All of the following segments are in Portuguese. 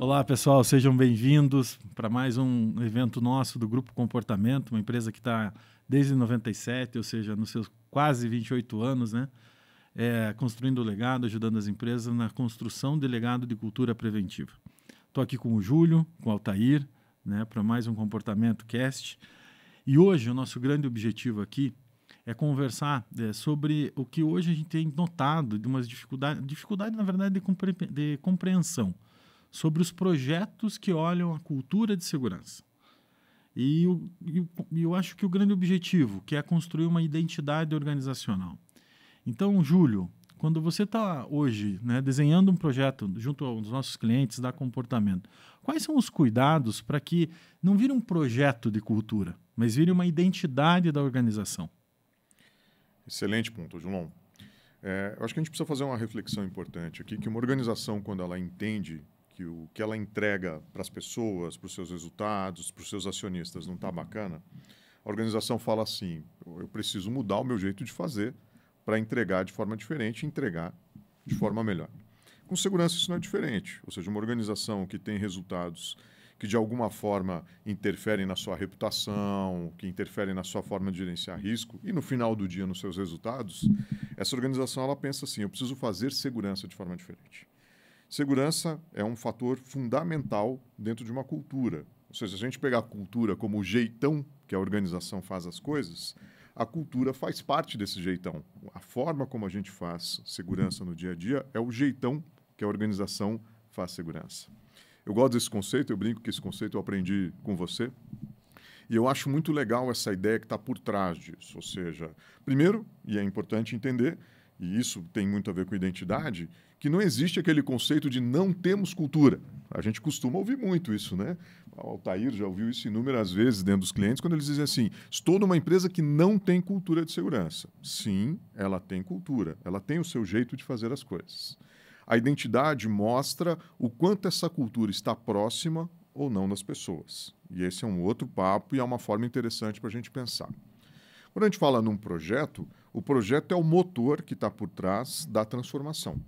Olá, pessoal, sejam bem-vindos para mais um evento nosso do Grupo Comportamento, uma empresa que está desde 97, ou seja, nos seus quase 28 anos, né? Construindo o legado, ajudando as empresas na construção de legado de cultura preventiva. Estou aqui com o Júlio, com o Altair, né, para mais um Comportamento Cast. E hoje o nosso grande objetivo aqui é conversar sobre o que hoje a gente tem notado de umas dificuldade na verdade, de compreensão sobre os projetos que olham a cultura de segurança. E eu acho que o grande objetivo, que é construir uma identidade organizacional. Então, Júlio, quando você está hoje, né, desenhando um projeto junto aos nossos clientes da comportamento, quais são os cuidados para que não vire um projeto de cultura, mas vire uma identidade da organização? Excelente ponto, João. Eu acho que a gente precisa fazer uma reflexão importante aqui, que uma organização, quando ela entende que o que ela entrega para as pessoas, para os seus resultados, para os seus acionistas não está bacana, a organização fala assim, eu preciso mudar o meu jeito de fazer para entregar de forma diferente e entregar de forma melhor. Com segurança isso não é diferente, ou seja, uma organização que tem resultados que de alguma forma interferem na sua reputação, que interferem na sua forma de gerenciar risco e no final do dia nos seus resultados, essa organização ela pensa assim, eu preciso fazer segurança de forma diferente. Segurança é um fator fundamental dentro de uma cultura. Ou seja, se a gente pegar a cultura como o jeitão que a organização faz as coisas, a cultura faz parte desse jeitão. A forma como a gente faz segurança no dia a dia é o jeitão que a organização faz segurança. Eu gosto desse conceito, eu brinco que esse conceito eu aprendi com você. E eu acho muito legal essa ideia que está por trás disso. Ou seja, primeiro, e é importante entender, e isso tem muito a ver com identidade, que não existe aquele conceito de não temos cultura. A gente costuma ouvir muito isso, né? O Altair já ouviu isso inúmeras vezes dentro dos clientes, quando eles dizem assim, estou numa empresa que não tem cultura de segurança. Sim, ela tem cultura, ela tem o seu jeito de fazer as coisas. A identidade mostra o quanto essa cultura está próxima ou não das pessoas. E esse é um outro papo e é uma forma interessante para a gente pensar. Quando a gente fala num projeto, o projeto é o motor que está por trás da transformação.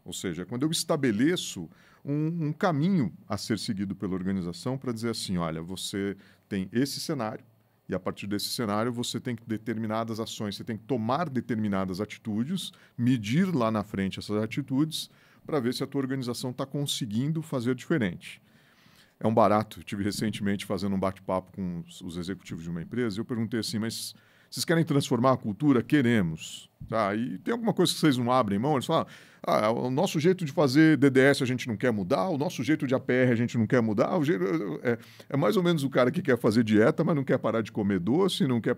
Ou seja, quando eu estabeleço um caminho a ser seguido pela organização para dizer assim, olha, você tem esse cenário e a partir desse cenário você tem determinadas ações, você tem que tomar determinadas atitudes, medir lá na frente essas atitudes para ver se a tua organização está conseguindo fazer diferente. É um barato. Eu tive recentemente fazendo um bate-papo com os executivos de uma empresa e eu perguntei assim, mas vocês querem transformar a cultura? Queremos. Tá? E tem alguma coisa que vocês não abrem mão? Eles falam, o nosso jeito de fazer DDS a gente não quer mudar, o nosso jeito de APR a gente não quer mudar. É mais ou menos o cara que quer fazer dieta, mas não quer parar de comer doce, não quer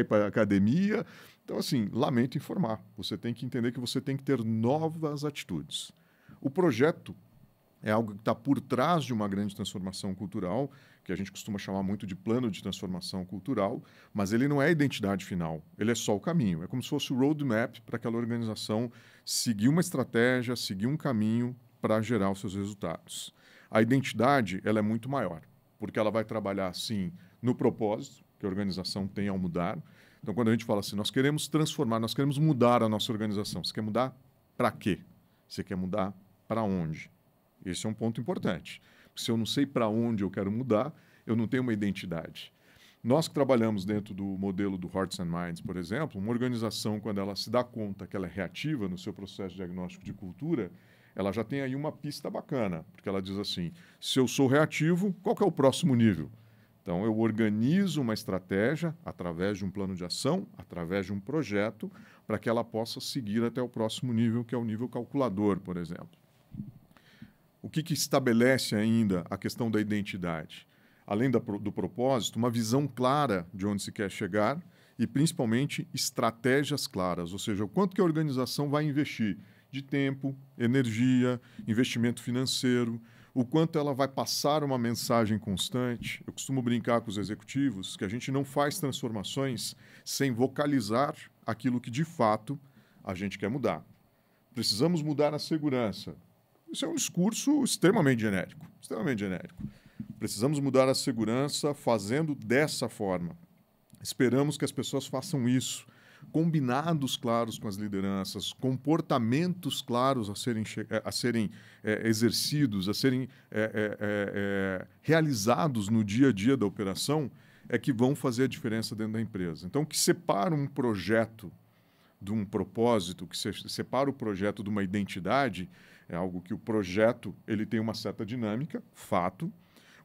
ir para a academia. Então, assim, lamento informar. Você tem que entender que você tem que ter novas atitudes. O projeto é algo que está por trás de uma grande transformação cultural, que a gente costuma chamar muito de plano de transformação cultural, mas ele não é a identidade final, ele é só o caminho. É como se fosse o roadmap para aquela organização seguir uma estratégia, seguir um caminho para gerar os seus resultados. A identidade ela é muito maior, porque ela vai trabalhar, sim, no propósito que a organização tem ao mudar. Então, quando a gente fala assim, nós queremos transformar, nós queremos mudar a nossa organização. Você quer mudar para quê? Você quer mudar para onde? Esse é um ponto importante. Se eu não sei para onde eu quero mudar, eu não tenho uma identidade. Nós que trabalhamos dentro do modelo do Hearts and Minds, por exemplo, uma organização, quando ela se dá conta que ela é reativa no seu processo diagnóstico de cultura, ela já tem aí uma pista bacana, porque ela diz assim, se eu sou reativo, qual que é o próximo nível? Então, eu organizo uma estratégia através de um plano de ação, através de um projeto, para que ela possa seguir até o próximo nível, que é o nível calculador, por exemplo. O que estabelece ainda a questão da identidade? Além do propósito, uma visão clara de onde se quer chegar e, principalmente, estratégias claras, ou seja, o quanto que a organização vai investir de tempo, energia, investimento financeiro, o quanto ela vai passar uma mensagem constante. Eu costumo brincar com os executivos que a gente não faz transformações sem vocalizar aquilo que, de fato, a gente quer mudar. Precisamos mudar a segurança. Isso é um discurso extremamente genérico, extremamente genérico. Precisamos mudar a segurança fazendo dessa forma. Esperamos que as pessoas façam isso. combinados claros com as lideranças, comportamentos claros a serem exercidos, a serem realizados no dia a dia da operação, é que vão fazer a diferença dentro da empresa. Então, o que separa um projeto de um propósito, que separa o projeto de uma identidade, é algo que o projeto ele tem uma certa dinâmica, fato,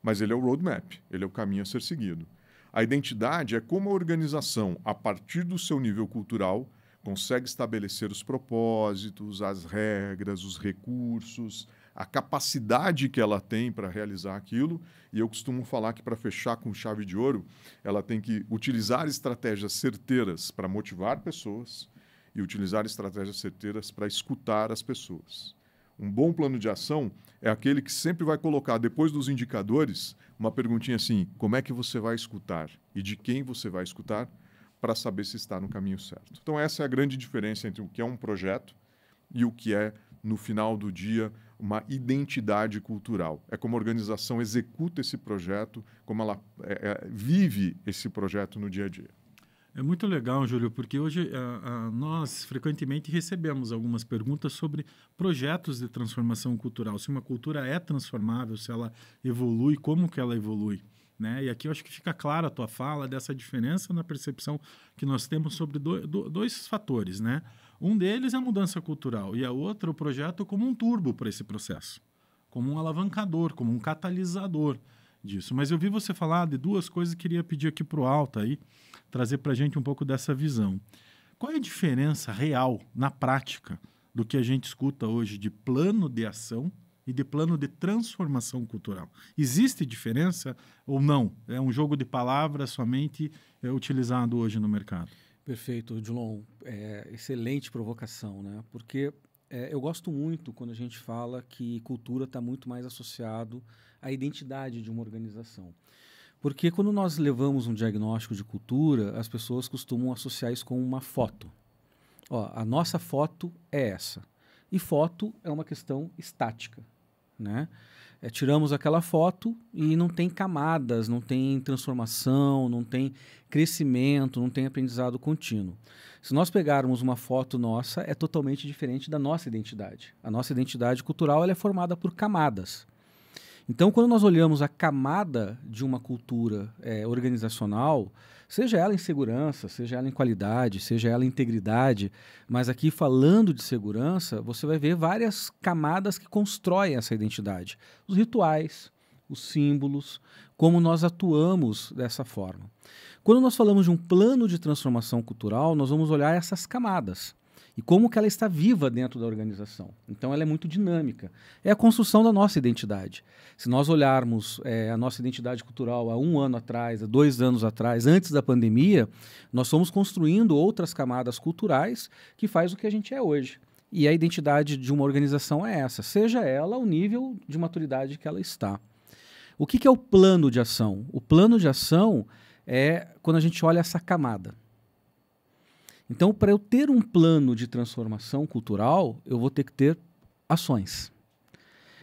mas ele é o roadmap, ele é o caminho a ser seguido. A identidade é como a organização, a partir do seu nível cultural, consegue estabelecer os propósitos, as regras, os recursos, a capacidade que ela tem para realizar aquilo. E eu costumo falar que, para fechar com chave de ouro, ela tem que utilizar estratégias certeiras para motivar pessoas e utilizar estratégias certeiras para escutar as pessoas. Um bom plano de ação é aquele que sempre vai colocar, depois dos indicadores, uma perguntinha assim: como é que você vai escutar e de quem você vai escutar, para saber se está no caminho certo. Então, essa é a grande diferença entre o que é um projeto e o que é, no final do dia, uma identidade cultural. É como a organização executa esse projeto, como ela vive esse projeto no dia a dia. É muito legal, Júlio, porque hoje nós frequentemente recebemos algumas perguntas sobre projetos de transformação cultural. Se uma cultura é transformável, se ela evolui, como que ela evolui, né? E aqui eu acho que fica clara a tua fala dessa diferença na percepção que nós temos sobre dois fatores, né? Um deles é a mudança cultural e a outra o projeto como um turbo para esse processo, como um alavancador, como um catalisador disso. Mas eu vi você falar de duas coisas que queria pedir aqui para o Alta aí, trazer para a gente um pouco dessa visão. Qual é a diferença real, na prática, do que a gente escuta hoje de plano de ação e de plano de transformação cultural? Existe diferença ou não? É um jogo de palavras somente utilizado hoje no mercado? Perfeito, Dilon. Excelente provocação, né? Porque eu gosto muito quando a gente fala que cultura está muito mais associado à identidade de uma organização. Porque quando nós levamos um diagnóstico de cultura, as pessoas costumam associar isso com uma foto. Ó, a nossa foto é essa. E foto é uma questão estática, né? Tiramos aquela foto e não tem camadas, não tem transformação, não tem crescimento, não tem aprendizado contínuo. Se nós pegarmos uma foto nossa, é totalmente diferente da nossa identidade. A nossa identidade cultural ela é formada por camadas. Então, quando nós olhamos a camada de uma cultura organizacional, seja ela em segurança, seja ela em qualidade, seja ela em integridade, mas aqui falando de segurança, você vai ver várias camadas que constroem essa identidade. Os rituais, os símbolos, como nós atuamos dessa forma. Quando nós falamos de um plano de transformação cultural, nós vamos olhar essas camadas e como que ela está viva dentro da organização. Então, ela é muito dinâmica. É a construção da nossa identidade. Se nós olharmos a nossa identidade cultural há 1 ano atrás, há 2 anos atrás, antes da pandemia, nós fomos construindo outras camadas culturais que faz o que a gente é hoje. E a identidade de uma organização é essa, seja ela o nível de maturidade que ela está. O que é o plano de ação? O plano de ação é quando a gente olha essa camada. Então, para eu ter um plano de transformação cultural, eu vou ter que ter ações.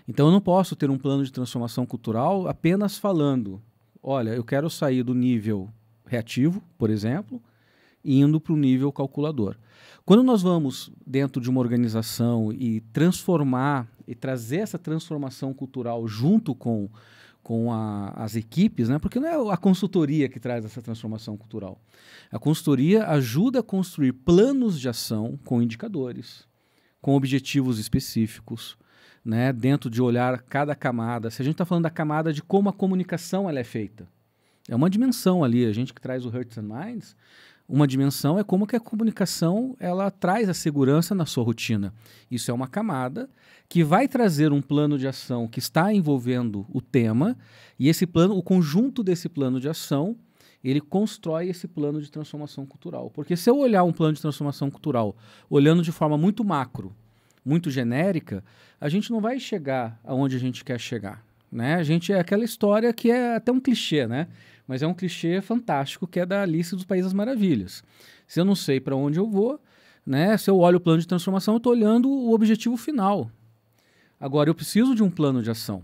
Então, eu não posso ter um plano de transformação cultural apenas falando, olha, eu quero sair do nível reativo, por exemplo, e indo para o nível calculador. Quando nós vamos dentro de uma organização e transformar, e trazer essa transformação cultural junto com as equipes, né? Porque não é a consultoria que traz essa transformação cultural. A consultoria ajuda a construir planos de ação com indicadores, com objetivos específicos, né? Dentro de olhar cada camada. Se a gente está falando da camada de como a comunicação ela é feita, é uma dimensão ali, a gente que traz o Hearts and Minds, uma dimensão é como que a comunicação ela traz a segurança na sua rotina. Isso é uma camada que vai trazer um plano de ação que está envolvendo o tema e esse plano, o conjunto desse plano de ação, ele constrói esse plano de transformação cultural. Porque se eu olhar um plano de transformação cultural olhando de forma muito macro, muito genérica, a gente não vai chegar aonde a gente quer chegar, né? A gente é aquela história que é até um clichê, né? Mas é um clichê fantástico que é da Alice dos Países das Maravilhas. Se eu não sei para onde eu vou, né? Se eu olho o plano de transformação, eu estou olhando o objetivo final. Agora, eu preciso de um plano de ação.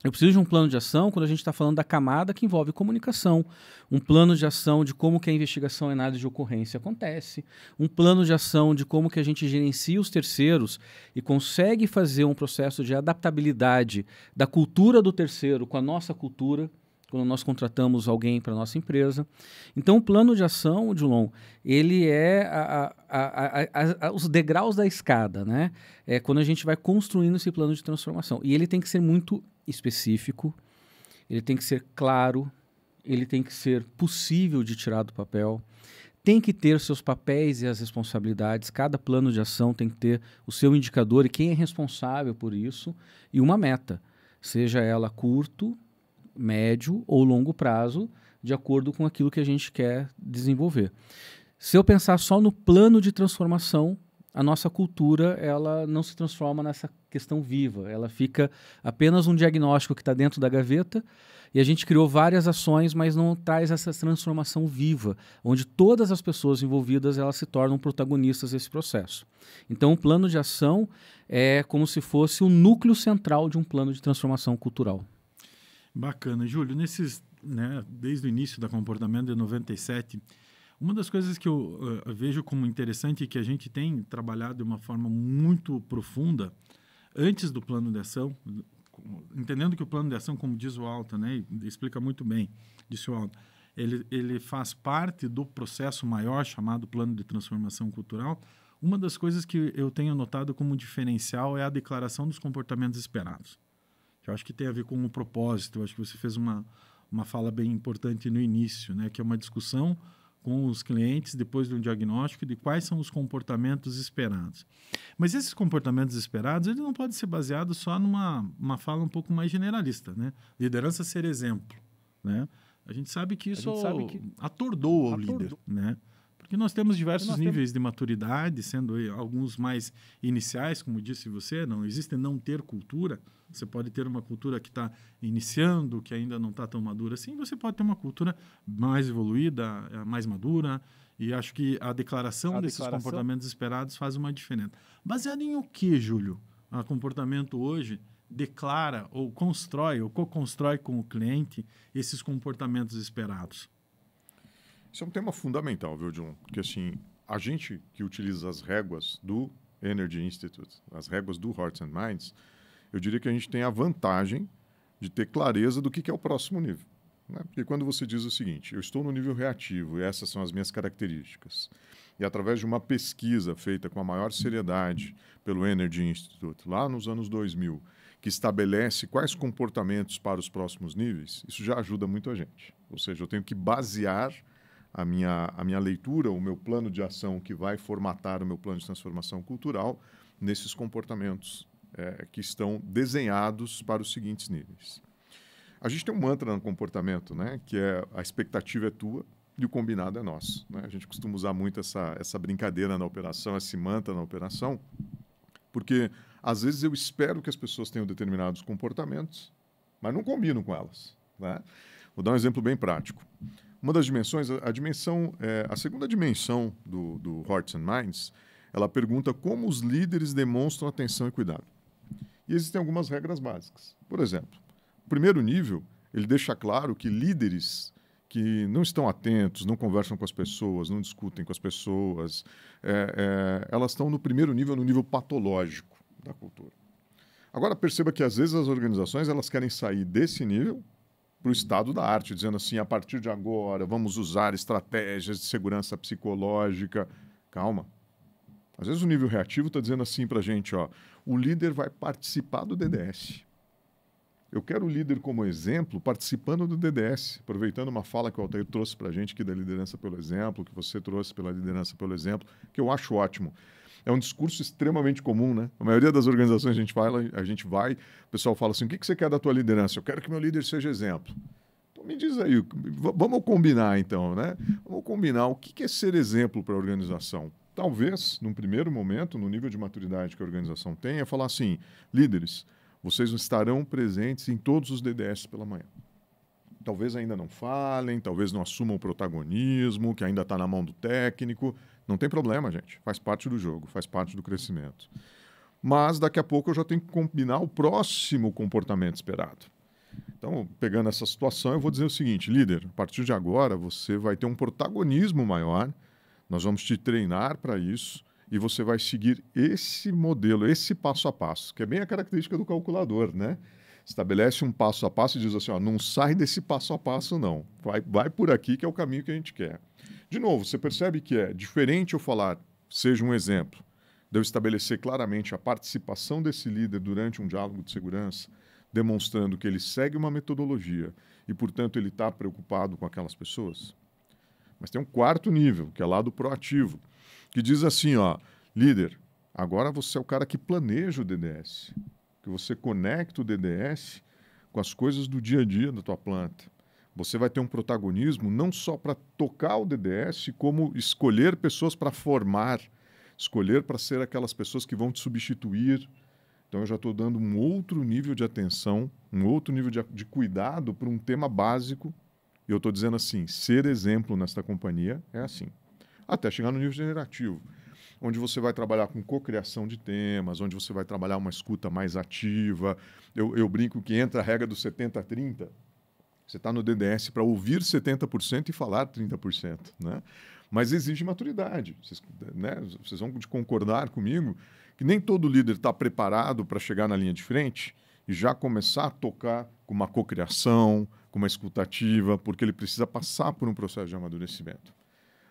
Eu preciso de um plano de ação quando a gente está falando da camada que envolve comunicação. Um plano de ação de como que a investigação e análise de ocorrência acontece. Um plano de ação de como que a gente gerencia os terceiros e consegue fazer um processo de adaptabilidade da cultura do terceiro com a nossa cultura, quando nós contratamos alguém para a nossa empresa. Então, o plano de ação, Dilon, ele é os degraus da escada, né? É quando a gente vai construindo esse plano de transformação. E ele tem que ser muito específico, ele tem que ser claro, ele tem que ser possível de tirar do papel, tem que ter seus papéis e as responsabilidades, cada plano de ação tem que ter o seu indicador e quem é responsável por isso, e uma meta, seja ela curto, médio ou longo prazo, de acordo com aquilo que a gente quer desenvolver. Se eu pensar só no plano de transformação, a nossa cultura ela não se transforma nessa questão viva, ela fica apenas um diagnóstico que está dentro da gaveta e a gente criou várias ações, mas não traz essa transformação viva, onde todas as pessoas envolvidas elas se tornam protagonistas desse processo. Então, o plano de ação é como se fosse o núcleo central de um plano de transformação cultural. Bacana. Júlio, desde o início da Comportamento de 97, uma das coisas que eu vejo como interessante e que a gente tem trabalhado de uma forma muito profunda antes do plano de ação, entendendo que o plano de ação, como diz o Alta, né, explica muito bem, disse o Alta, ele faz parte do processo maior chamado plano de transformação cultural. Uma das coisas que eu tenho notado como diferencial é a declaração dos comportamentos esperados. Eu acho que tem a ver com o propósito. Eu acho que você fez uma fala bem importante no início, né? Que é uma discussão com os clientes depois de um diagnóstico de quais são os comportamentos esperados. Mas esses comportamentos esperados ele não pode ser baseado só numa fala um pouco mais generalista, né? Liderança ser exemplo, né? A gente sabe que isso atordou o líder, né? Porque nós temos diversos níveis de maturidade, sendo alguns mais iniciais, como disse você, não existe não ter cultura. Você pode ter uma cultura que está iniciando, que ainda não está tão madura assim. Você pode ter uma cultura mais evoluída, mais madura. E acho que a declaração desses comportamentos esperados faz uma diferença. Baseado em o que, Júlio? O comportamento hoje declara ou constrói ou co-constrói com o cliente esses comportamentos esperados? Isso é um tema fundamental, viu, John? Porque, assim, a gente que utiliza as réguas do Energy Institute, as réguas do Hearts and Minds, eu diria que a gente tem a vantagem de ter clareza do que é o próximo nível. Né? Porque quando você diz o seguinte, eu estou no nível reativo e essas são as minhas características, e através de uma pesquisa feita com a maior seriedade pelo Energy Institute, lá nos anos 2000, que estabelece quais comportamentos para os próximos níveis, isso já ajuda muito a gente. Ou seja, eu tenho que basear a minha leitura, o meu plano de ação que vai formatar o meu plano de transformação cultural nesses comportamentos que estão desenhados para os seguintes níveis. A gente tem um mantra no comportamento, né, que é a expectativa é tua e o combinado é nosso. Né? A gente costuma usar muito essa brincadeira na operação, esse mantra na operação, porque às vezes eu espero que as pessoas tenham determinados comportamentos, mas não combino com elas. Né? Vou dar um exemplo bem prático. Uma das dimensões, a segunda dimensão do Hearts and Minds, ela pergunta como os líderes demonstram atenção e cuidado. E existem algumas regras básicas. Por exemplo, o primeiro nível, ele deixa claro que líderes que não estão atentos, não conversam com as pessoas, não discutem com as pessoas, elas estão no primeiro nível, no nível patológico da cultura. Agora, perceba que às vezes as organizações elas querem sair desse nível para o estado da arte, dizendo assim, a partir de agora vamos usar estratégias de segurança psicológica. Calma. Às vezes o nível reativo está dizendo assim para a gente, ó, o líder vai participar do DDS. Eu quero o líder como exemplo participando do DDS, aproveitando uma fala que o Altair trouxe para a gente aqui da liderança pelo exemplo, que você trouxe pela liderança pelo exemplo, que eu acho ótimo. É um discurso extremamente comum, né? A maioria das organizações a gente vai, o pessoal fala assim, o que você quer da tua liderança? Eu quero que meu líder seja exemplo. Então me diz aí, vamos combinar então, né? Vamos combinar o que é ser exemplo para a organização. Talvez, num primeiro momento, no nível de maturidade que a organização tem, é falar assim, líderes, vocês estarão presentes em todos os DDS pela manhã. Talvez ainda não falem, talvez não assumam o protagonismo, que ainda está na mão do técnico. Não tem problema, gente. Faz parte do jogo, faz parte do crescimento. Mas daqui a pouco eu já tenho que combinar o próximo comportamento esperado. Então, pegando essa situação, eu vou dizer o seguinte, líder, a partir de agora você vai ter um protagonismo maior, nós vamos te treinar para isso e você vai seguir esse modelo, esse passo a passo, que é bem a característica do calculador, né? Estabelece um passo a passo e diz assim, ó, não sai desse passo a passo não, vai por aqui que é o caminho que a gente quer. De novo, você percebe que é diferente eu falar, seja um exemplo, de eu estabelecer claramente a participação desse líder durante um diálogo de segurança, demonstrando que ele segue uma metodologia e, portanto, ele está preocupado com aquelas pessoas. Mas tem um quarto nível, que é lá do proativo, que diz assim, ó, líder, agora você é o cara que planeja o DDS, que você conecta o DDS com as coisas do dia a dia da tua planta. Você vai ter um protagonismo não só para tocar o DDS, como escolher pessoas para formar, escolher para ser aquelas pessoas que vão te substituir. Então, eu já estou dando um outro nível de atenção, um outro nível de cuidado para um tema básico. Eu estou dizendo assim, ser exemplo nesta companhia é assim. Até chegar no nível generativo, onde você vai trabalhar com cocriação de temas, onde você vai trabalhar uma escuta mais ativa. Eu brinco que entra a regra do 70-30. Você está no DDS para ouvir 70% e falar 30%, né? Mas exige maturidade. Vocês vão concordar comigo que nem todo líder está preparado para chegar na linha de frente e já começar a tocar com uma cocriação, com uma escutativa, porque ele precisa passar por um processo de amadurecimento.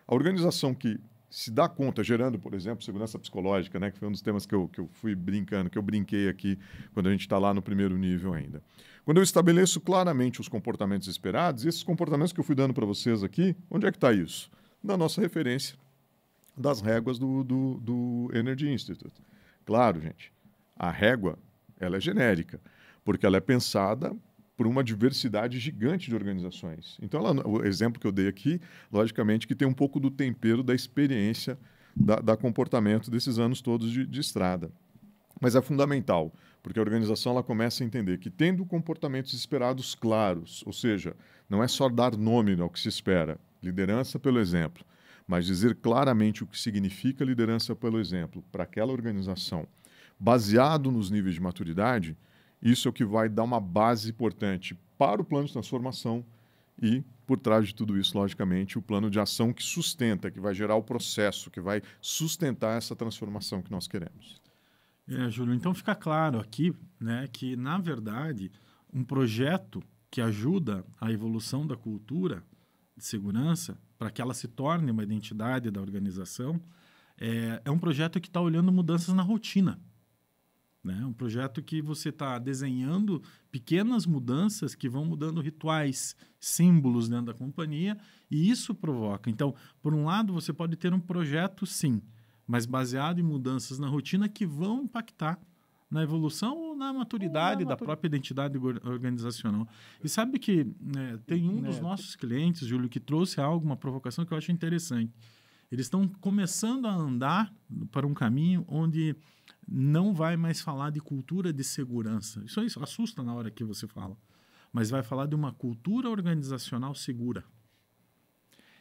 A organização que se dá conta, gerando, por exemplo, segurança psicológica, né, que foi um dos temas que eu fui brincando, que eu brinquei aqui quando a gente está lá no primeiro nível ainda. Quando eu estabeleço claramente os comportamentos esperados, e esses comportamentos que eu fui dando para vocês aqui, onde é que está isso? Na nossa referência das réguas do Energy Institute. Claro, gente, a régua ela é genérica, porque ela é pensada por uma diversidade gigante de organizações. Então, o exemplo que eu dei aqui, logicamente, que tem um pouco do tempero da experiência da comportamento desses anos todos de estrada. Mas é fundamental, porque a organização ela começa a entender que, tendo comportamentos esperados claros, ou seja, não é só dar nome ao que se espera, liderança pelo exemplo, mas dizer claramente o que significa liderança pelo exemplo para aquela organização, baseado nos níveis de maturidade, isso é o que vai dar uma base importante para o plano de transformação e, por trás de tudo isso, logicamente, o plano de ação que sustenta, que vai gerar o processo, que vai sustentar essa transformação que nós queremos. Júlio, então fica claro aqui, né, que, na verdade, um projeto que ajuda a evolução da cultura de segurança, para que ela se torne uma identidade da organização, é um projeto que está olhando mudanças na rotina. Né? Um projeto que você está desenhando pequenas mudanças que vão mudando rituais, símbolos dentro da companhia, e isso provoca. Então, por um lado, você pode ter um projeto, sim, mas baseado em mudanças na rotina que vão impactar na evolução ou na maturidade da própria identidade organizacional. E sabe que tem um dos nossos clientes, Júlio, que trouxe uma provocação que eu acho interessante. Eles estão começando a andar para um caminho onde não vai mais falar de cultura de segurança. Isso assusta na hora que você fala. Mas vai falar de uma cultura organizacional segura.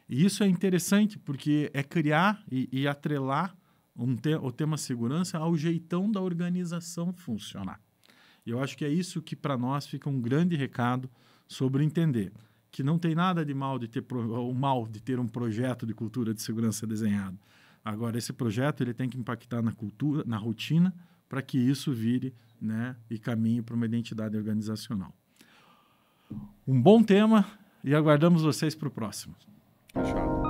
E isso é interessante porque é criar e atrelar o tema segurança ao jeitão da organização funcionar. E eu acho que é isso que para nós fica um grande recado sobre entender que não tem nada de mal de ter um projeto de cultura de segurança desenhado. Agora, esse projeto ele tem que impactar na cultura, na rotina, para que isso vire, né, e caminhe para uma identidade organizacional. Um bom tema e aguardamos vocês para o próximo. Fechado.